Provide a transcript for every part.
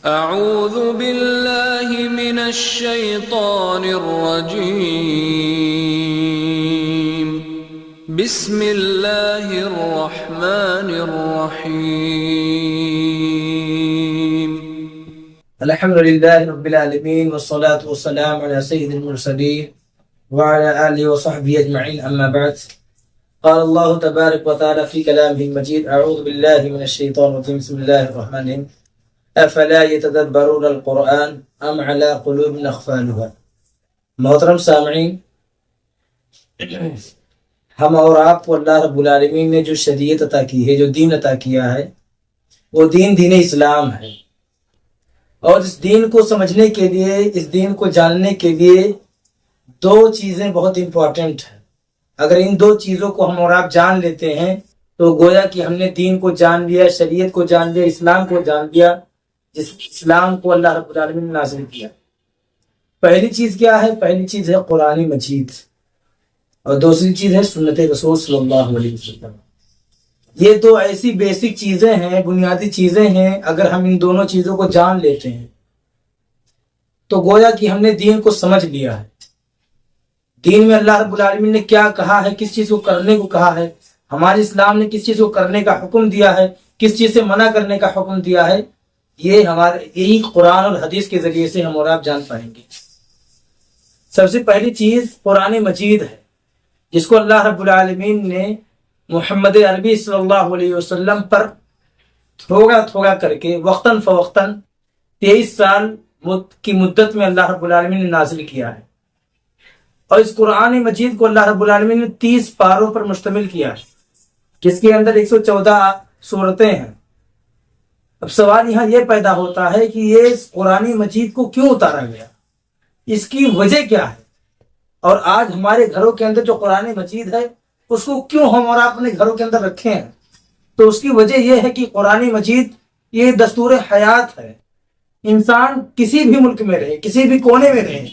اعوذ باللہ من الشیطان الرجیم بسم اللہ الرحمن الرحیم الحمد للہ رب العالمین والصلاة والسلام علی سید المرسلین وعلى آلہ وصحبہ اجمعین اما بعد قال اللہ تبارک و تعالی فی کلامہ المجید اعوذ باللہ من الشیطان الرجیم بسم اللہ الرحمن الرحیم افلا يتدبرون القرآن ام على قلوب اقفالها۔ محترم سامعین، ہم اور آپ کو اللہ رب العالمین نے جو شریعت عطا کی ہے، جو دین عطا کیا ہے، وہ دین اسلام ہے۔ اور اس دین کو سمجھنے کے لیے، اس دین کو جاننے کے لیے دو چیزیں بہت امپورٹنٹ ہیں۔ اگر ان دو چیزوں کو ہم اور آپ جان لیتے ہیں تو گویا کہ ہم نے دین کو جان لیا، شریعت کو جان لیا، اسلام کو جان لیا، جس اسلام کو اللہ رب العالمین نے نازل کیا۔ پہلی چیز کیا ہے؟ پہلی چیز ہے قرآن مجید، اور دوسری چیز ہے سنت رسول صلی اللہ علیہ وسلم۔ یہ دو ایسی بیسک چیزیں ہیں، بنیادی چیزیں ہیں۔ اگر ہم ان دونوں چیزوں کو جان لیتے ہیں تو گویا کہ ہم نے دین کو سمجھ لیا ہے۔ دین میں اللہ رب العالمین نے کیا کہا ہے، کس چیز کو کرنے کو کہا ہے، ہمارے اسلام نے کس چیز کو کرنے کا حکم دیا ہے، کس چیز سے منع کرنے کا حکم دیا ہے، یہی قرآن اور حدیث کے ذریعے سے ہم اور آپ جان پائیں گے۔ سب سے پہلی چیز قرآن مجید ہے، جس کو اللہ رب العالمین نے محمد عربی صلی اللہ علیہ وسلم پر تھوڑا تھوڑا کر کے وقتاً فوقتاً 23 سال کی مدت میں اللہ رب العالمین نے نازل کیا ہے۔ اور اس قرآن مجید کو اللہ رب العالمین نے 30 پاروں پر مشتمل کیا ہے، جس کے اندر 114 سورتیں ہیں۔ اب سوال یہاں یہ پیدا ہوتا ہے کہ یہ اس قرآن مجید کو کیوں اتارا گیا، اس کی وجہ کیا ہے، اور آج ہمارے گھروں کے اندر جو قرآن مجید ہے اس کو کیوں ہم اور آپ اپنے گھروں کے اندر رکھے ہیں؟ تو اس کی وجہ یہ ہے کہ قرآن مجید یہ دستور حیات ہے۔ انسان کسی بھی ملک میں رہے، کسی بھی کونے میں رہے،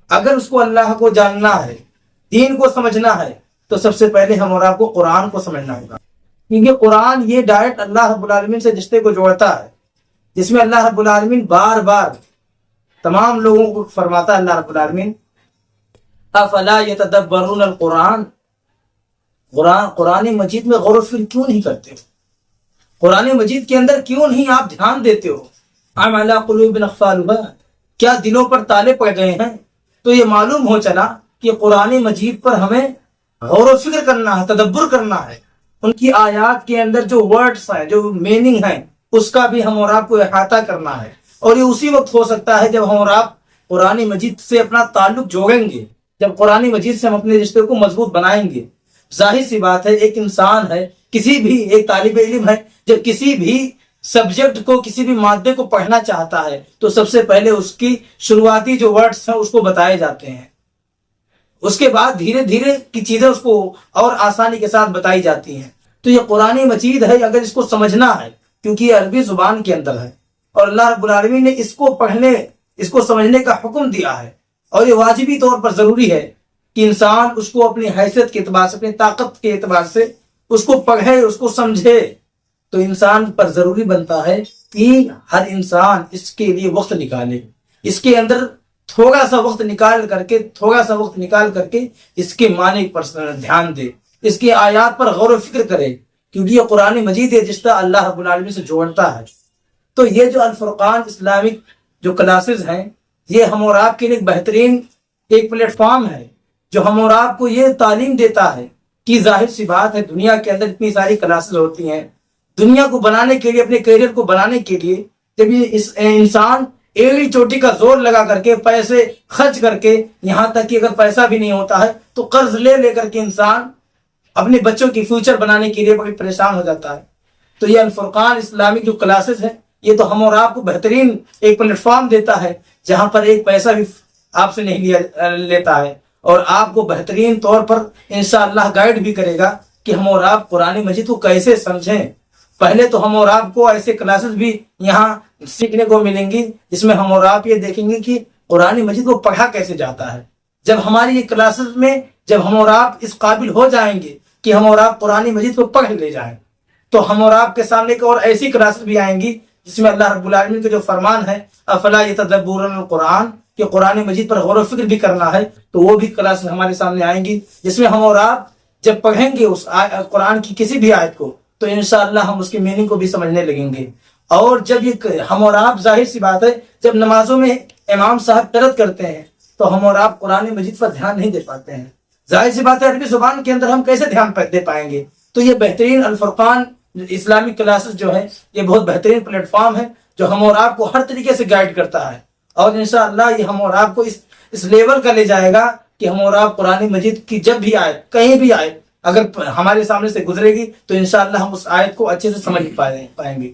اگر اس کو اللہ کو جاننا ہے، دین کو سمجھنا ہے، تو سب سے پہلے ہم اور آپ کو قرآن کو سمجھنا ہوگا، کیونکہ قرآن یہ ڈائریکٹ اللہ رب العالمین سے رشتے کو جوڑتا ہے، جس میں اللہ رب العالمین بار بار تمام لوگوں کو فرماتا ہے۔ اللہ رب العالمین افلا یتدبرون القرآن، قرآن مجید میں غور و فکر کیوں نہیں کرتے ہو؟ قرآن مجید کے اندر کیوں نہیں آپ دھیان دیتے ہو؟ ام علی قلوب اقفالها، کیا دلوں پر تالے پڑ گئے ہیں؟ تو یہ معلوم ہو چلا کہ قرآن مجید پر ہمیں غور و فکر کرنا ہے، تدبر کرنا ہے، ان کی آیات کے اندر جو ورڈز ہیں، جو میننگ ہیں، اس کا بھی ہم اور آپ کو احاطہ کرنا ہے۔ اور یہ اسی وقت ہو سکتا ہے جب ہم اور آپ قرآن مجید سے اپنا تعلق جوڑیں گے، جب قرآن مجید سے ہم اپنے رشتے کو مضبوط بنائیں گے۔ ظاہر سی بات ہے، ایک انسان ہے، کسی بھی ایک طالب علم ہے، جب کسی بھی سبجیکٹ کو، کسی بھی مادے کو پڑھنا چاہتا ہے تو سب سے پہلے اس کی شروعاتی جو ورڈز ہیں اس کو بتائے جاتے ہیں، اس کے بعد دھیرے دھیرے کی چیزیں اس کو اور آسانی کے ساتھ بتائی جاتی ہیں۔ تو یہ قرآن مجید ہے، اگر اس کو سمجھنا ہے، کیونکہ یہ عربی زبان کے اندر ہے اور اللہ رب العالمین نے اس کو پڑھنے، اس کو سمجھنے کا حکم دیا ہے، اور یہ واجبی طور پر ضروری ہے کہ انسان اس کو اپنی حیثیت کے اعتبار سے، اپنی طاقت کے اعتبار سے اس کو پڑھے، اس کو سمجھے۔ تو انسان پر ضروری بنتا ہے کہ ہر انسان اس کے لیے وقت نکالے، اس کے اندر تھوڑا سا وقت نکال کر کے اس کے معنی پر دھیان دے، اس کی آیات پر غور و فکر کرے، کیونکہ یہ قرآن مجید ہے جس طرح اللہ رب العالمین سے جوڑتا ہے۔ تو یہ جو الفرقان اسلامک جو کلاسز ہیں، یہ ہم اور آپ کے لیے ایک بہترین ایک پلیٹ فارم ہے، جو ہم اور آپ کو یہ تعلیم دیتا ہے کہ ظاہر سی بات ہے، دنیا کے اندر اتنی ساری کلاسز ہوتی ہیں، دنیا کو بنانے کے لیے، اپنے کیریئر کو بنانے کے لیے، جب یہ انسان ایڑی چوٹی کا زور لگا کر کے، پیسے خرچ کر کے، یہاں تک کہ اگر پیسہ بھی نہیں ہوتا ہے تو قرض لے کر کے انسان اپنے بچوں کی فیوچر بنانے کے لیے بڑی پریشان ہو جاتا ہے۔ تو یہ الفرقان اسلامک جو کلاسز ہے، یہ تو ہم اور آپ کو بہترین ایک پلیٹ فارم دیتا ہے، جہاں پر ایک پیسہ بھی آپ سے نہیں لیتا ہے، اور آپ کو بہترین طور پر انشاءاللہ گائیڈ بھی کرے گا کہ ہم اور آپ قرآن مجید کو کیسے سمجھیں۔ پہلے تو ہم اور آپ کو ایسے کلاسز بھی یہاں سیکھنے کو ملیں گی جس میں ہم اور آپ یہ دیکھیں گے کہ قرآن مجید کو پڑھا کیسے جاتا ہے۔ جب ہماری یہ کلاسز میں جب ہم اور آپ اس قابل ہو جائیں گے کہ ہم اور آپ قرآن مجید کو پڑھ لے جائیں، تو ہم اور آپ کے سامنے ایک اور ایسی کلاسز بھی آئیں گی جس میں اللہ رب العالمین کا جو فرمان ہے افلا یتدبرون القرآن کہ قرآن مجید پر غور و فکر بھی کرنا ہے، تو وہ بھی کلاس ہمارے سامنے آئیں گی، جس میں ہم اور آپ جب پڑھیں گے اس قرآن کی کسی بھی آیت کو تو انشاءاللہ ہم اس کی میننگ کو بھی سمجھنے لگیں گے۔ اور جب یہ ہم اور آپ، ظاہر سی بات ہے، جب نمازوں میں امام صاحب قرأت کرتے ہیں تو ہم اور آپ قرآن مجید پر دھیان نہیں دے پاتے ہیں، ظاہر سی بات ہے عربی زبان کے اندر ہم کیسے دھیان دے پائیں گے؟ تو یہ بہترین الفرقان اسلامک کلاسز جو ہے یہ بہت بہترین پلیٹ فارم ہے جو ہم اور آپ کو ہر طریقے سے گائیڈ کرتا ہے، اور انشاءاللہ یہ ہم اور آپ کو اس لیول کا لے جائے گا کہ ہم اور آپ قرآن مجید کی جب بھی آئے، کہیں بھی آئے، اگر ہمارے سامنے سے گزرے گی تو انشاءاللہ ہم اس آیت کو اچھے سے سمجھ پائیں گے۔